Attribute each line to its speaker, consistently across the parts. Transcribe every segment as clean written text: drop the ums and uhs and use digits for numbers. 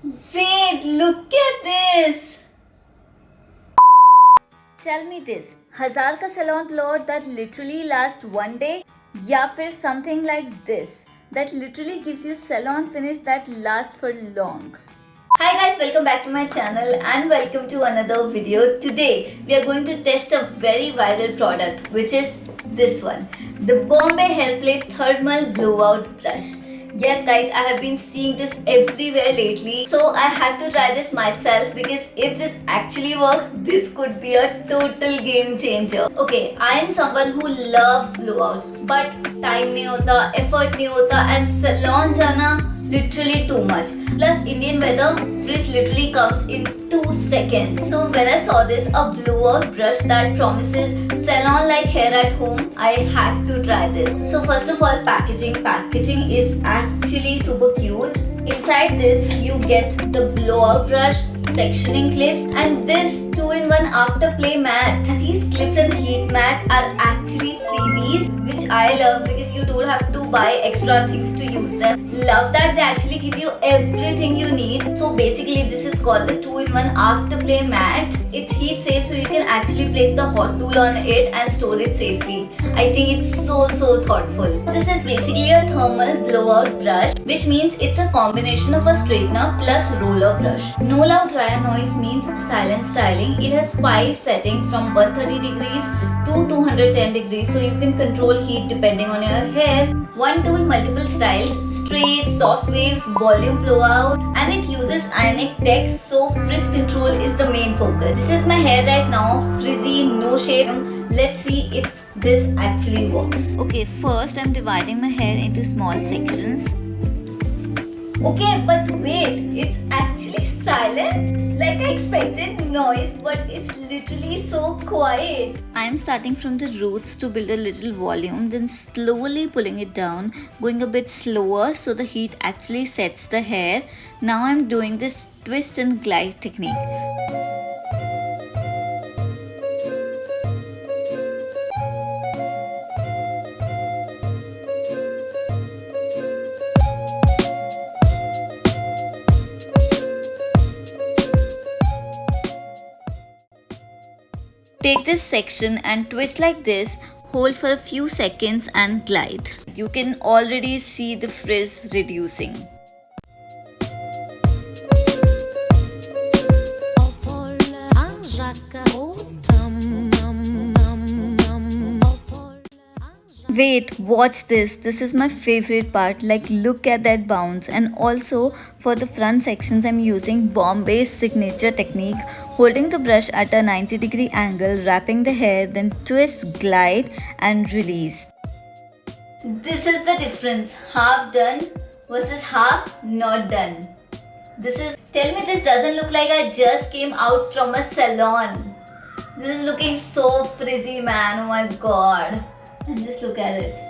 Speaker 1: Wait, look at this. Tell me this, 1000 का salon plot that literally lasts one day या फिर something like this that literally gives you salon finish that lasts for long. Hi guys, welcome back to my channel and welcome to another video. Today we are going to test a very viral product which is this one, the Bombay Hairplay Thermal Blowout Brush. Yes guys, I have been seeing this everywhere lately, so I had to try this myself because if this actually works, this could be a total game changer. Okay, I am someone who loves blowout, but time नहीं होता, effort नहीं होता and salon जाना literally too much. Plus Indian weather, frizz literally comes in 2 seconds. So when I saw this, a blowout brush that promises salon like hair at home, I had to try this. So first of all, packaging is actually super cute. Inside this you get the blowout brush, sectioning clips and this 2-in-1 afterplay mat. These clips and heat mat are actually freebies, which I love because you don't have to buy extra things to use them. Love that they actually give you everything you need. So basically this is called the 2-in-1 afterplay mat. It's heat safe, so you can actually place the hot tool on it and store it safely. I think it's so thoughtful. This is basically a thermal blowout brush, which means it's a combination of a straightener plus roller brush. No loud dryer noise means silent styling. It has 5 settings from 130 degrees to 210 degrees, so you can control heat depending on your hair. One tool, multiple styles, straight, soft waves, volume blowout, and it uses ionic tech, so frizz control is the main focus. This is my hair right now, frizzy, no shape. Let's see if this actually works. Okay, first I'm dividing my hair into small sections. Okay, but wait, it's actually silent? Like I expected noise, but it's literally so quiet. I am starting from the roots to build a little volume, then slowly pulling it down, going a bit slower so the heat actually sets the hair. Now I'm doing this twist and glide technique. Take this section and twist like this, hold for a few seconds and glide. You can already see the frizz reducing. Wait, watch this. This is my favorite part. Like, look at that bounce. And also, for the front sections, I'm using Bombay's signature technique. Holding the brush at a 90-degree angle, wrapping the hair, then twist, glide, and release. This is the difference. Half done versus half not done. Tell me this doesn't look like I just came out from a salon. This is looking so frizzy, man. Oh my god. And just look at it.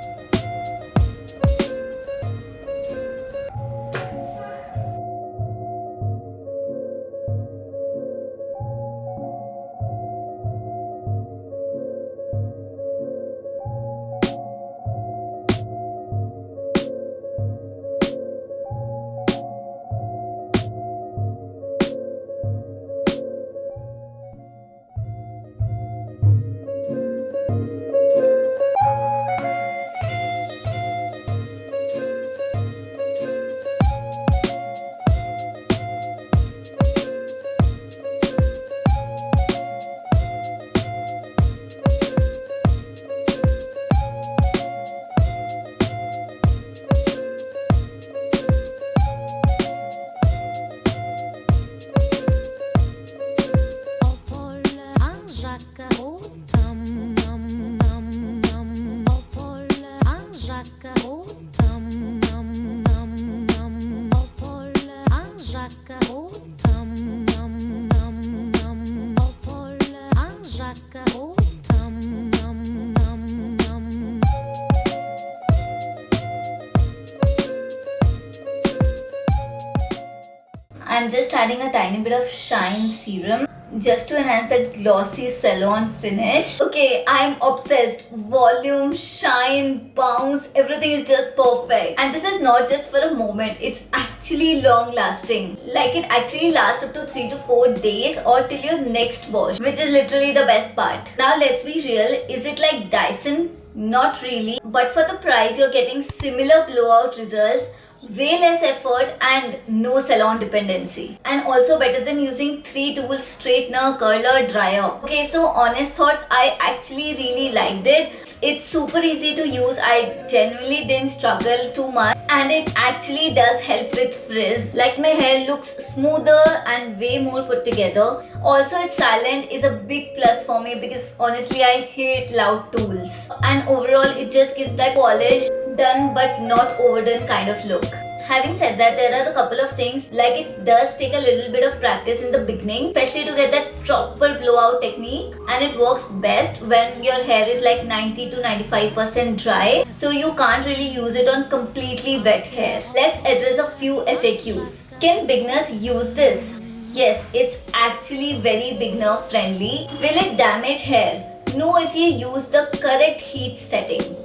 Speaker 1: I'm just adding a tiny bit of shine serum. just to enhance that glossy salon finish. Okay, I'm obsessed. Volume, shine, bounce, everything is just perfect. And this is not just for a moment, it's actually long lasting. Like it actually lasts up to 3 to 4 days or till your next wash, which is literally the best part. Now let's be real, is it like Dyson? Not really, but for the price you're getting similar blowout results, way less effort and no salon dependency, and also better than using 3 tools: straightener, curler, dryer. Okay, so honest thoughts, I actually really liked it. It's super easy to use. I genuinely didn't struggle too much, and it actually does help with frizz. Like my hair looks smoother and way more put together. Also, it's silent is a big plus for me because honestly I hate loud tools, and overall it just gives that polished, done but not overdone kind of look. Having said that, there are a couple of things, like it does take a little bit of practice in the beginning, especially to get that proper blowout technique, and it works best when your hair is like 90 to 95% dry, so you can't really use it on completely wet hair. Let's address a few FAQs. Can beginners use this? Yes, it's actually very beginner friendly. Will it damage hair? No, if you use the correct heat setting.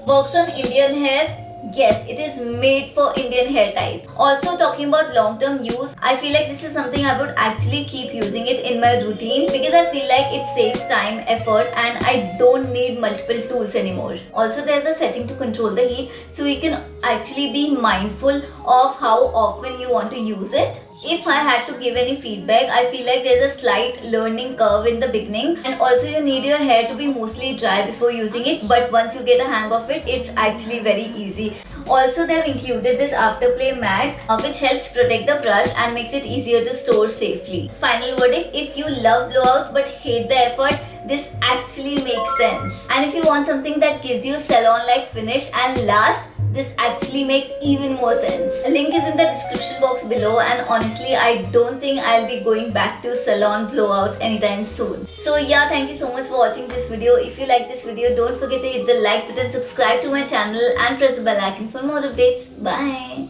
Speaker 1: Works on Indian hair? Yes, it is made for Indian hair type. Also, talking about long-term use, I feel like this is something I would actually keep using it in my routine because I feel like it saves time, effort, and I don't need multiple tools anymore. Also, there's a setting to control the heat, so you can actually be mindful of how often you want to use it. If I had to give any feedback, I feel like there's a slight learning curve in the beginning, and also you need your hair to be mostly dry before using it, but once you get a hang of it, it's actually very easy. Also, they've included this afterplay mat which helps protect the brush and makes it easier to store safely. Final verdict, if you love blowouts but hate the effort, this actually makes sense. And if you want something that gives you salon-like finish and last, this actually makes even more sense. A link is in the description box below, and honestly I don't think I'll be going back to salon blowouts anytime soon. So yeah, thank you so much for watching this video. If you like this video, don't forget to hit the like button, subscribe to my channel and press the bell icon for more updates. Bye.